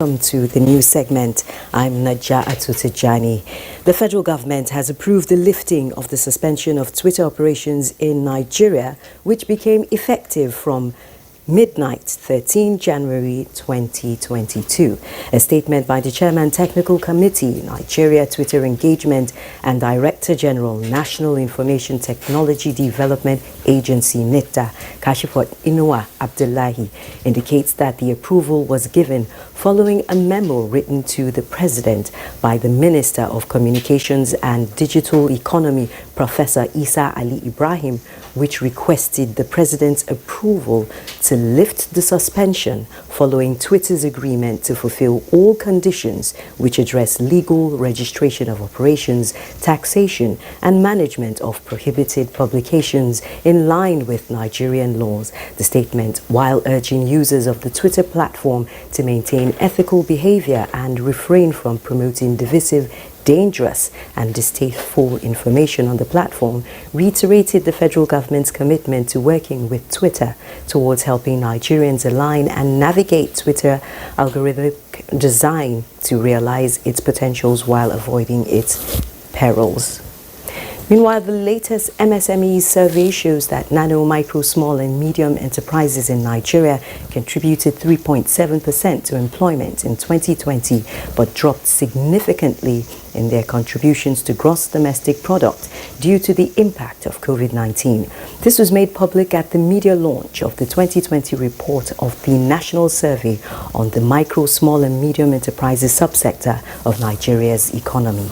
Welcome to the news segment. I'm Naja Atutejani. The federal government has approved the lifting of the suspension of Twitter operations in Nigeria, which became effective from midnight 13 January 2022. A statement by the Chairman Technical Committee, Nigeria Twitter Engagement and Director General, National Information Technology Development Agency, NITA, Kashifot Inuwa Abdullahi, indicates that the approval was given following a memo written to the President by the Minister of Communications and Digital Economy, Professor Isa Ali Ibrahim, which requested the President's approval to lift the suspension following Twitter's agreement to fulfill all conditions which address legal registration of operations, taxation, and management of prohibited publications in line with Nigerian laws. The statement, while urging users of the Twitter platform to maintain ethical behavior and refrain from promoting divisive, dangerous and distasteful information on the platform, reiterated the federal government's commitment to working with Twitter towards helping Nigerians align and navigate Twitter algorithmic design to realize its potentials while avoiding its perils. Meanwhile, the latest MSME survey shows that nano, micro, small and medium enterprises in Nigeria contributed 3.7% to employment in 2020, but dropped significantly in their contributions to gross domestic product due to the impact of COVID-19. This was made public at the media launch of the 2020 report of the National Survey on the micro, small and medium enterprises subsector of Nigeria's economy.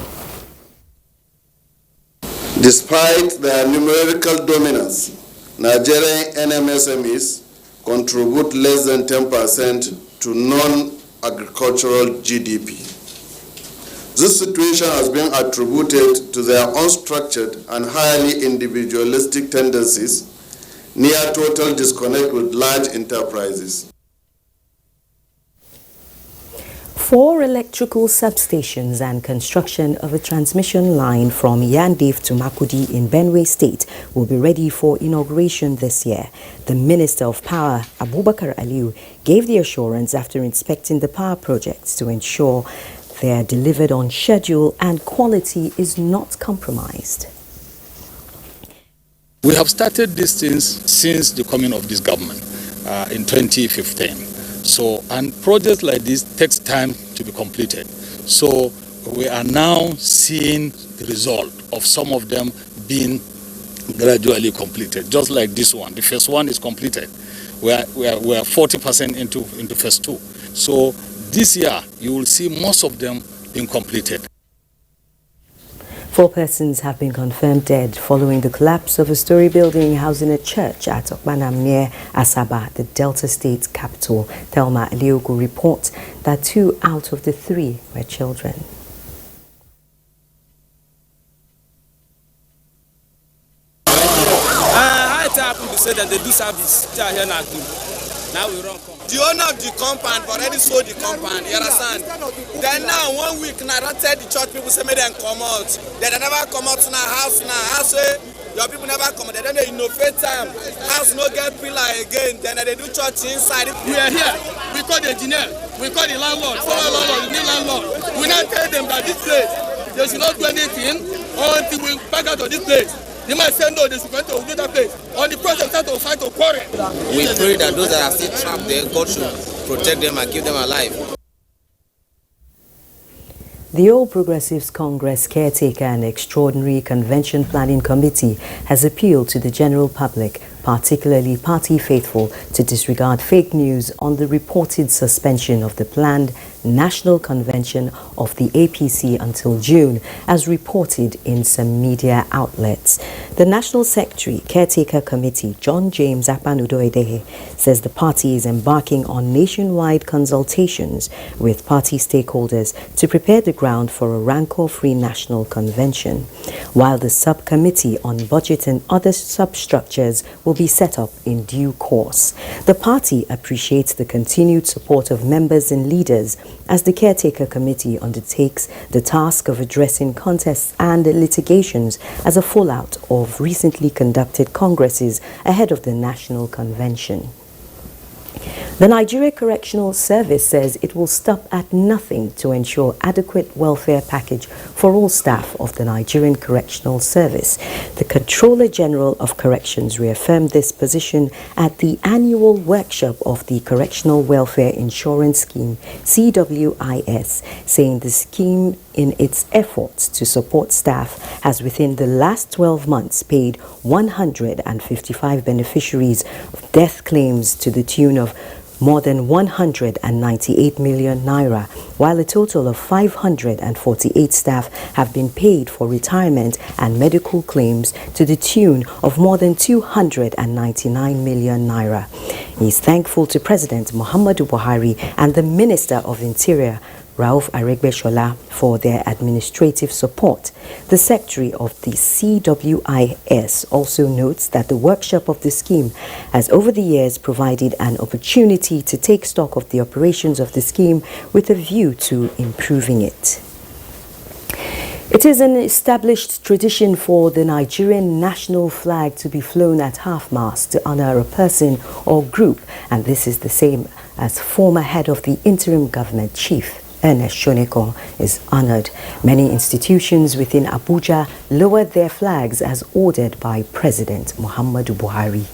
Despite their numerical dominance, Nigerian NMSMEs contribute less than 10% to non-agricultural GDP. This situation has been attributed to their unstructured and highly individualistic tendencies, near total disconnect with large enterprises. 4 electrical substations and construction of a transmission line from Yandif to Makudi in Benue State will be ready for inauguration this year. The Minister of Power, Abubakar Aliu, gave the assurance after inspecting the power projects to ensure they are delivered on schedule and quality is not compromised. We have started these things since the coming of this government in 2015. And projects like this takes time to be completed. So we are now seeing the result of some of them being gradually completed, just like this one. The first one is completed. We are 40% into phase 2. So this year, you will see most of them being completed. 4 persons have been confirmed dead following the collapse of a story building housing a church at Okpanam near Asaba, the Delta State capital. Thelma Eliogu reports that 2 out of the 3 were children. How it happened to say that they do service here now we run. The owner of the compound already sold the compound, you understand? Then now 1 week now I tell the church people say make them come out. They never come out in our house now. House say your people never come out. Then they innovate time. House no get pillar again. Then they do church inside. We are here. We call the engineer. We call the landlord. Former landlord, the new landlord. We now tell them that this place they should not do anything until we back out of this place. They might say no, they should go to another place. On the process, start to fight to quarrel. We pray that those that are still trapped there, God should protect them and keep them alive. The All Progressives Congress Caretaker and Extraordinary Convention Planning Committee has appealed to the general public, particularly party faithful, to disregard fake news on the reported suspension of the planned National Convention of the APC until June, as reported in some media outlets. The National Secretary, Caretaker Committee, John James Apanudoedehe, says the party is embarking on nationwide consultations with party stakeholders to prepare the ground for a rancor-free National Convention, while the subcommittee on budget and other substructures will be set up in due course. The party appreciates the continued support of members and leaders as the Caretaker Committee undertakes the task of addressing contests and litigations as a fallout of recently conducted congresses ahead of the National Convention. The Nigeria Correctional Service says it will stop at nothing to ensure adequate welfare package for all staff of the Nigerian Correctional Service. The Controller General of Corrections reaffirmed this position at the annual workshop of the Correctional Welfare Insurance Scheme, CWIS, saying the scheme in its efforts to support staff has within the last 12 months paid 155 beneficiaries of death claims to the tune of more than 198 million naira, while a total of 548 staff have been paid for retirement and medical claims to the tune of more than 299 million naira. He is thankful to President Muhammadu Buhari and the Minister of Interior, Rauf Aregbesola, for their administrative support. The Secretary of the CWIS also notes that the workshop of the scheme has over the years provided an opportunity to take stock of the operations of the scheme with a view to improving it. It is an established tradition for the Nigerian national flag to be flown at half-mast to honor a person or group, and this is the same as former head of the interim government, Chief Ernest Shoneko, is honored. Many institutions within Abuja lowered their flags as ordered by President Muhammadu Buhari.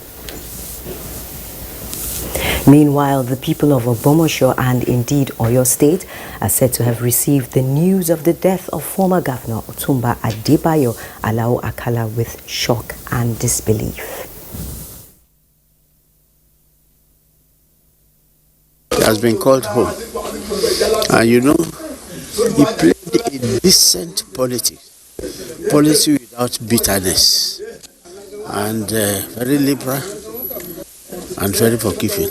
Meanwhile, the people of Ogbomoso and indeed Oyo State are said to have received the news of the death of former Governor Otumba Adebayo Alao Akala with shock and disbelief. He has been called home. And you know, he played a decent policy without bitterness, and very liberal and very forgiving.